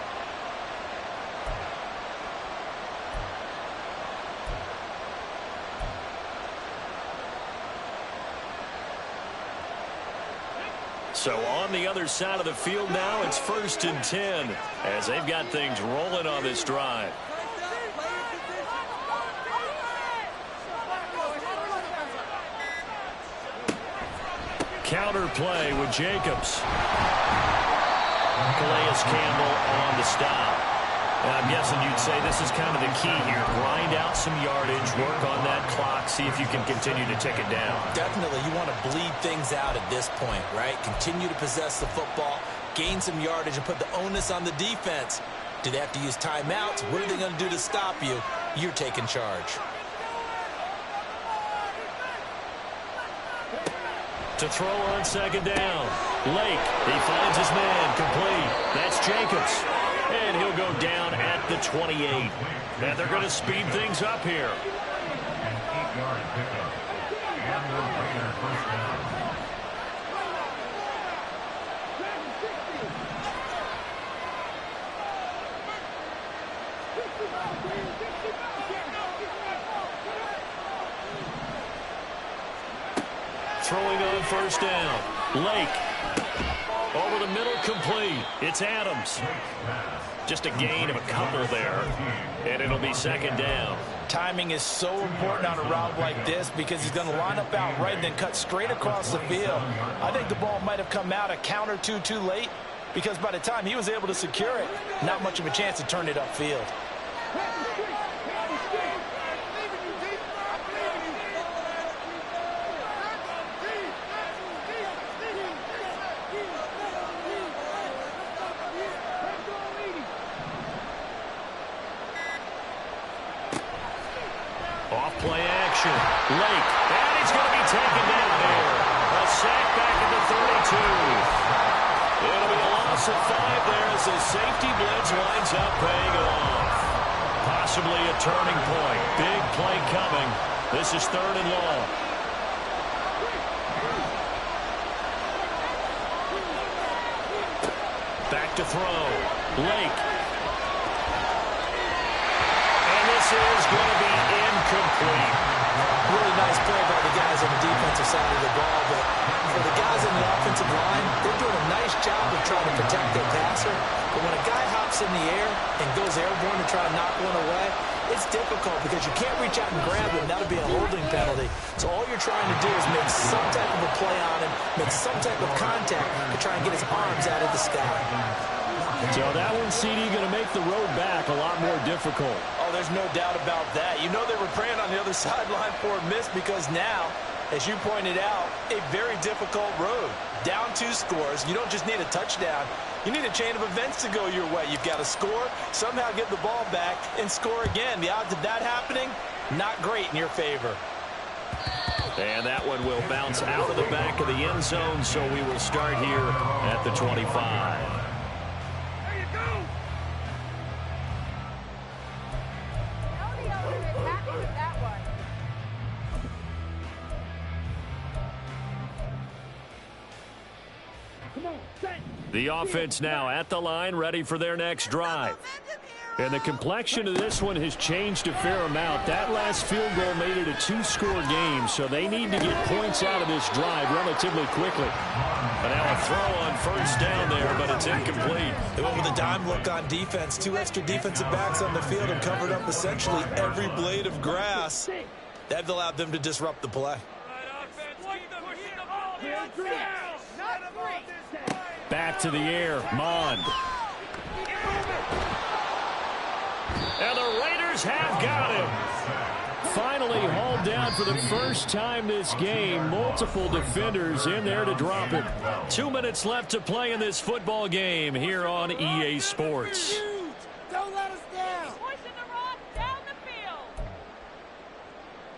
So on the other side of the field now, it's 1st and 10 as they've got things rolling on this drive. Counter play with Jacobs. Calais Campbell on the stop. And I'm guessing you'd say this is kind of the key here. Grind out some yardage, work on that clock, see if you can continue to tick it down. Definitely, you want to bleed things out at this point, right? Continue to possess the football, gain some yardage, and put the onus on the defense. Do they have to use timeouts? What are they going to do to stop you? You're taking charge. To throw on second down. Lake, he finds his man, complete. That's Jacobs. And he'll go down at the 28. And they're going to speed things up here. Throwing on first down. Lake. Over the middle, complete. It's Adams. Just a gain of a couple there, and it'll be second down. Timing is so important on a route like this, because he's going to line up out right and then cut straight across the field. I think the ball might have come out a count or two too late, because by the time he was able to secure it, not much of a chance to turn it upfield. Play action. Lake. And he's going to be taken down here. A sack back at the 32. It'll be a loss of 5 there as the safety blitz winds up paying off. Possibly a turning point. Big play coming. This is 3rd and long. Back to throw. Lake. And this is going to be incomplete. Really nice play by the guys on the defensive side of the ball, but for the guys on the offensive line, they're doing a nice job of trying to protect their passer. But when a guy hops in the air and goes airborne to try to knock one away, it's difficult because you can't reach out and grab him. That'll be a holding penalty. So all you're trying to do is make some type of a play on him, make some type of contact to try and get his arms out of the sky. So that one, CD, going to make the road back a lot more difficult. Oh, there's no doubt about that. You know they were praying on the other sideline for a miss, because now, as you pointed out, a very difficult road. Down 2 scores. You don't just need a touchdown. You need a chain of events to go your way. You've got to score, somehow get the ball back, and score again. The odds of that happening, not great in your favor. And that one will bounce out of the back of the end zone, so we will start here at the 25. There you go. The offense now at the line, ready for their next drive. And the complexion of this one has changed a fair amount. That last field goal made it a two-score game, so they need to get points out of this drive relatively quickly. And now a throw on first down there, but it's incomplete. They went with a dime look on defense. 2 extra defensive backs on the field and covered up essentially every blade of grass. That allowed them to disrupt the play. Back to the air, Mond. And the Raiders have got him. Finally hauled down for the first time this game. Multiple defenders in there to drop him. 2 minutes left to play in this football game here on EA Sports. Don't let us down. Pushing the rock down the field.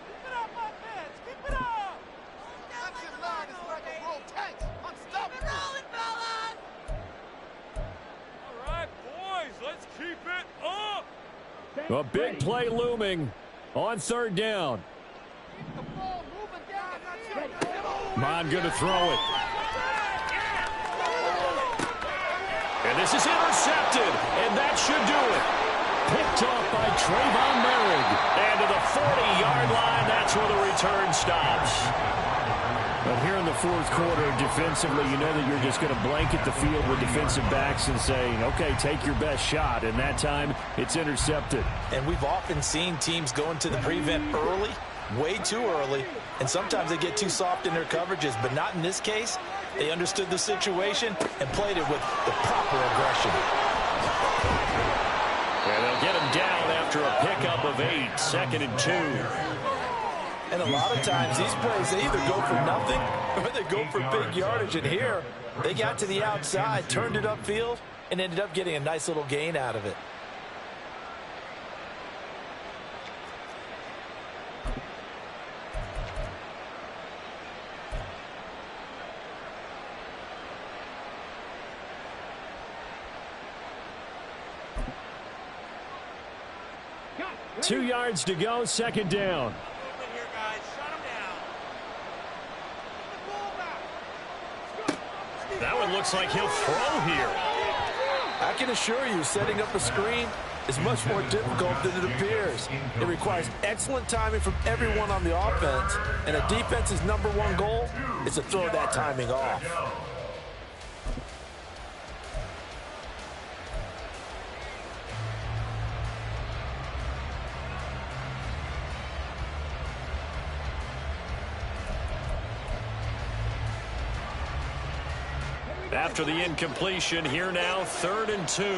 Keep it up, my fans. Keep it up. Action line is like a roll tank. Unstoppable. Keep it rolling, fellas. All right, boys, let's keep it up. A big play looming on third down. Keep the ball moving down the field. Mond going to throw it. And this is intercepted, and that should do it. Picked off by Trayvon Merrick. And to the 40-yard line, that's where the return stops. But here in the fourth quarter, defensively, you know that you're just going to blanket the field with defensive backs and saying, okay, take your best shot. And that time, it's intercepted. And we've often seen teams go into the prevent early, way too early, and sometimes they get too soft in their coverages, but not in this case. They understood the situation and played it with the proper aggression. And they'll get him down after a pickup of 8, 2nd and 2. And a lot of times these plays, they either go for nothing or they go for big yardage. And here, they got to the outside, turned it upfield, and ended up getting a nice little gain out of it. Two yards to go, second down. That one looks like he'll throw here. I can assure you, setting up a screen is much more difficult than it appears. It requires excellent timing from everyone on the offense, and a defense's #1 goal is to throw that timing off. After the incompletion, here now, 3rd and 2. They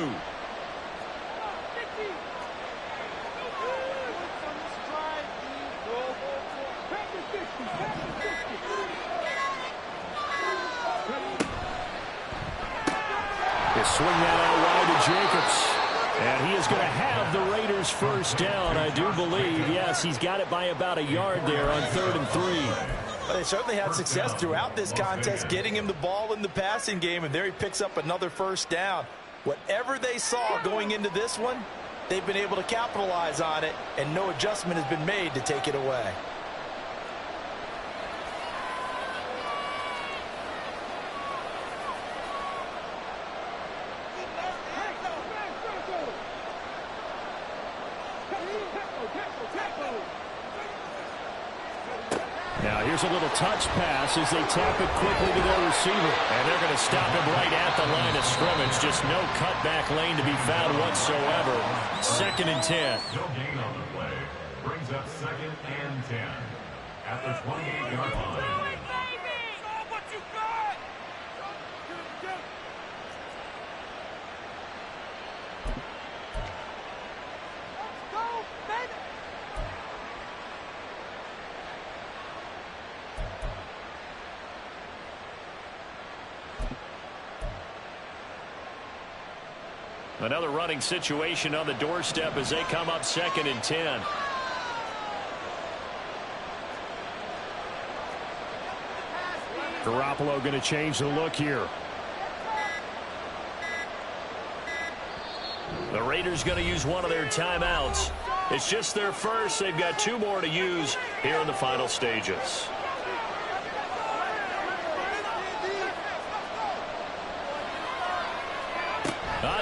swing that out wide to Jacobs. And he is going to have the Raiders first down, I do believe. Yes, he's got it by about a yard there on 3rd and 3. They certainly had success throughout this contest, getting him the ball in the passing game, and there he picks up another first down. Whatever they saw going into this one, they've been able to capitalize on it, and no adjustment has been made to take it away. Now here's a little touch pass as they tap it quickly to their receiver. And they're going to stop him right at the line of scrimmage. Just no cutback lane to be found whatsoever. 2nd and 10. No gain on the play. Brings up 2nd and 10. At the 28-yard line. Another running situation on the doorstep as they come up 2nd and 10. Garoppolo going to change the look here. The Raiders going to use one of their timeouts. It's just their first. They've got 2 more to use here in the final stages.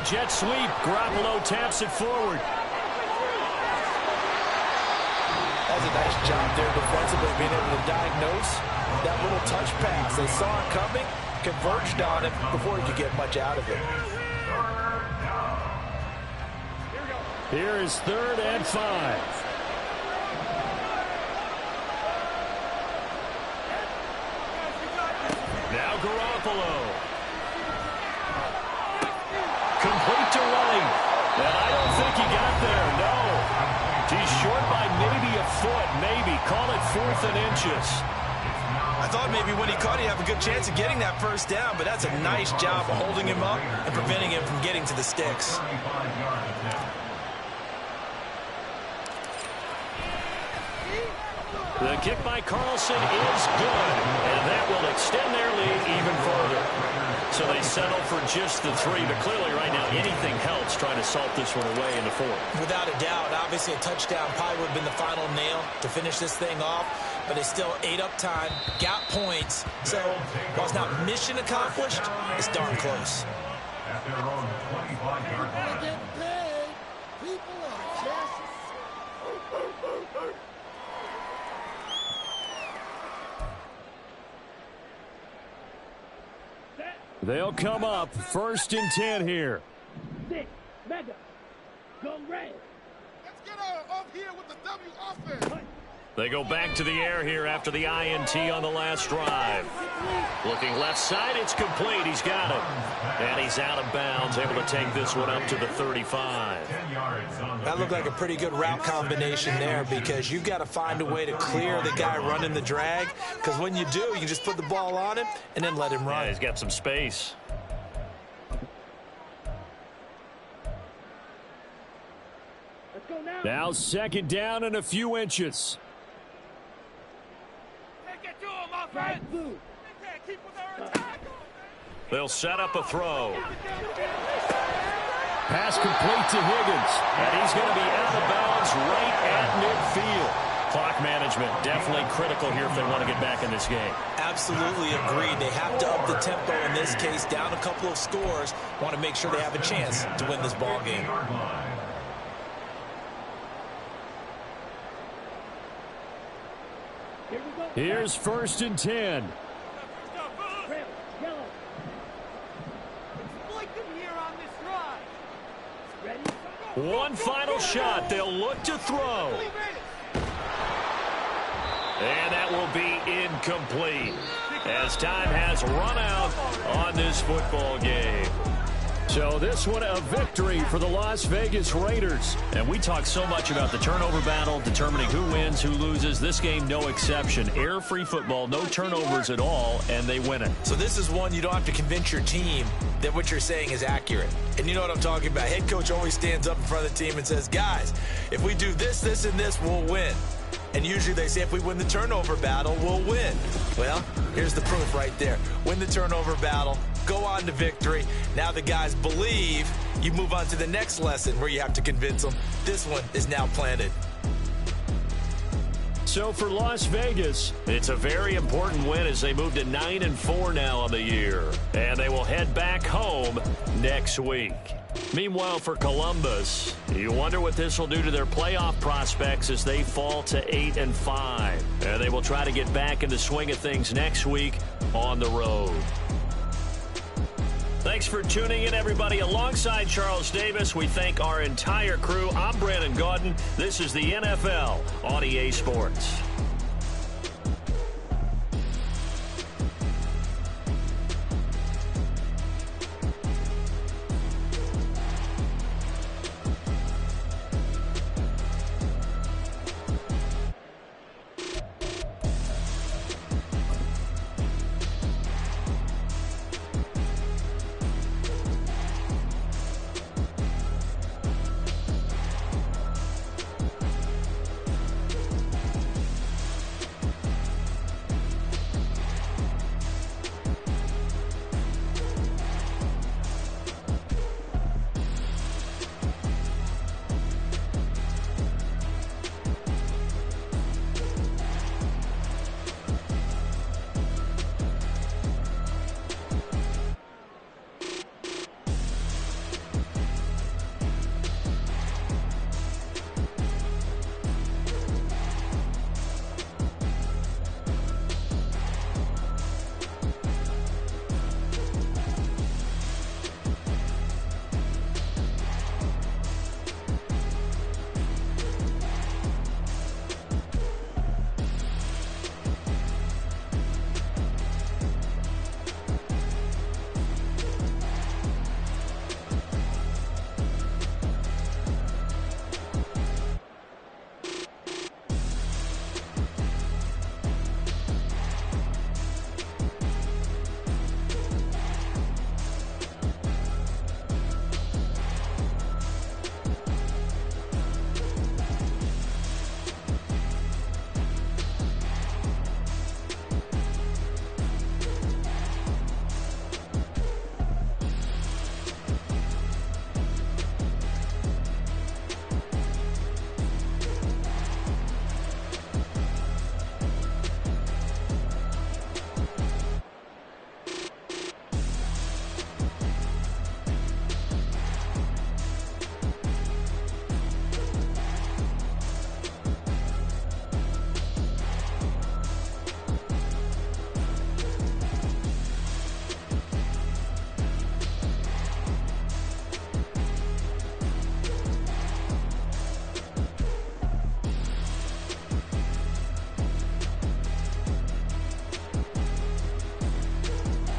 jet sweep. Garoppolo taps it forward. That's a nice job there defensively, being able to diagnose that little touch pass. They saw it coming, converged on it before he could get much out of it. Here is 3rd and 5. Now Garoppolo. Complete to right. And I don't think he got there, no. He's short by maybe a foot, maybe. Call it 4th and inches. I thought maybe when he caught it, he'd have a good chance of getting that first down, but that's a nice job of holding him up and preventing him from getting to the sticks. The kick by Carlson is good, and that will extend their lead even further. So they settle for just the 3, but clearly right now anything helps trying to salt this one away in the 4th. Without a doubt, obviously a touchdown probably would have been the final nail to finish this thing off, but they still ate up time, got points. So while it's not mission accomplished, it's darn close. At their own 25-yard line. Getting paid. People are just... They'll come up 1st and 10 here. 6, mega, go red. Let's get off here with the W offense. They go back to the air here after the INT on the last drive. Looking left side, it's complete. He's got it. And he's out of bounds, able to take this one up to the 35. That looked like a pretty good route combination there because you've got to find a way to clear the guy running the drag, because when you do, you can just put the ball on him and then let him run. Yeah, he's got some space. Let's go now. Now 2nd down and a few inches. Get to him, my friend. They can't keep with their attack. They'll set up a throw. Pass complete to Higgins. And he's going to be out of bounds right at midfield. Clock management definitely critical here if they want to get back in this game. Absolutely agreed. They have to up the tempo in this case, down a couple of scores. Want to make sure they have a chance to win this ball game. Here's 1st and 10. One final shot. They'll look to throw. And that will be incomplete as time has run out on this football game. So this one a victory for the Las Vegas Raiders. And we talk so much about the turnover battle, determining who wins, who loses. This game, no exception. Error-free football, no turnovers at all, and they win it. So this is one you don't have to convince your team that what you're saying is accurate. And you know what I'm talking about. Head coach always stands up in front of the team and says, guys, if we do this, this, and this, we'll win. And usually they say if we win the turnover battle, we'll win. Well, here's the proof right there. Win the turnover battle, go on to victory. Now the guys believe. You move on to the next lesson where you have to convince them. This one is now planted. So for Las Vegas, it's a very important win as they move to 9-4 now on the year. And they will head back home next week. Meanwhile, for Columbus, you wonder what this will do to their playoff prospects as they fall to 8-5. And they will try to get back in the swing of things next week on the road. Thanks for tuning in, everybody. Alongside Charles Davis, we thank our entire crew. I'm Brandon Gaudin. This is the NFL on EA Sports.